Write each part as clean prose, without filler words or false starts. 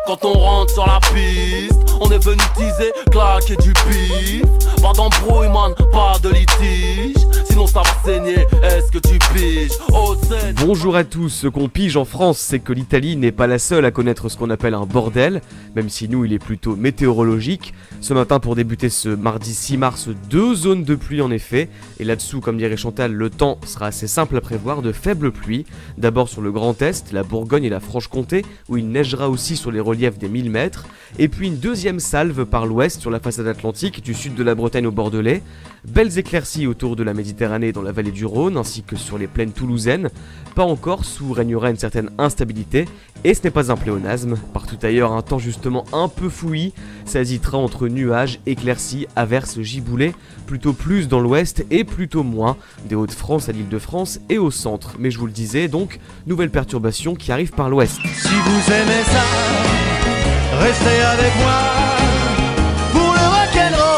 Quand on rentre sur la piste, on est venu teaser, claquer du bif. Pas d'embrouille man, pas de litige. Sinon ça va saigner, est-ce que tu piges? Bonjour à tous, ce qu'on pige en France, c'est que l'Italie n'est pas la seule à connaître ce qu'on appelle un bordel, même si nous il est plutôt météorologique. Ce matin pour débuter ce mardi 6 mars, 2 zones de pluie en effet, et là-dessous comme dirait Chantal, le temps sera assez simple à prévoir, de faibles pluies. D'abord sur le Grand Est, la Bourgogne et la Franche-Comté, où il neigera aussi sur les reliefs des 1000 mètres, et puis une deuxième salve par l'ouest sur la façade atlantique, du sud de la Bretagne au Bordelais. Belles éclaircies autour de la Méditerranée dans la vallée du Rhône, ainsi que sur les plaines toulousaines. Pas en Corse où régnera une certaine instabilité, et ce n'est pas un pléonasme. Partout ailleurs, un temps justement un peu fouillis, ça hésitera entre nuages, éclaircies, averses, giboulées, plutôt plus dans l'ouest et plutôt moins des Hauts-de-France à l'Île-de-France et au centre. Mais je vous le disais, donc, nouvelle perturbation qui arrive par l'ouest. Si vous aimez ça, restez avec moi pour le rock'n'roll.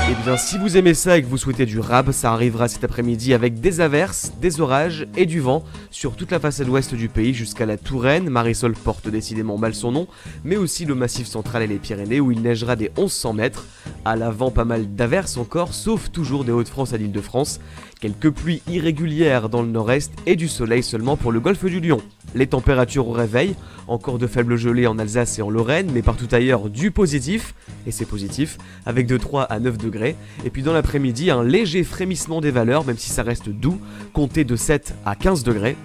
Eh bien, si vous aimez ça et que vous souhaitez du rap, ça arrivera cet après-midi avec des averses, des orages et du vent sur toute la façade ouest du pays jusqu'à la Touraine. Marisol porte décidément mal son nom, mais aussi le Massif central et les Pyrénées où il neigera des 1100 mètres. À l'avant, pas mal d'averses encore, sauf toujours des Hauts-de-France à l'Île-de-France. Quelques pluies irrégulières dans le nord-est et du soleil seulement pour le golfe du Lion. Les températures au réveil, encore de faibles gelées en Alsace et en Lorraine, mais partout ailleurs du positif, et c'est positif, avec de 3 à 9 degrés. Et puis dans l'après-midi, un léger frémissement des valeurs, même si ça reste doux, compté de 7 à 15 degrés.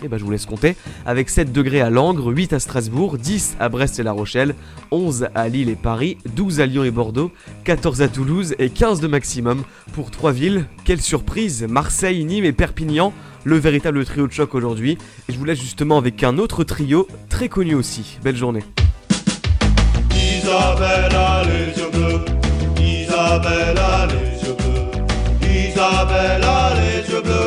Et je vous laisse compter, avec 7 degrés à Langres, 8 à Strasbourg, 10 à Brest et La Rochelle, 11 à Lille et Paris, 12 à Lyon et Bordeaux, 14 à Toulouse et 15 de maximum pour 3 villes. Quelle surprise, Marseille, Nîmes et Perpignan, le véritable trio de choc aujourd'hui. Et je vous laisse justement avec un autre trio, très connu aussi. Belle journée. Isabelle a les yeux bleus, Isabelle a les yeux bleus, Isabelle a les yeux bleus.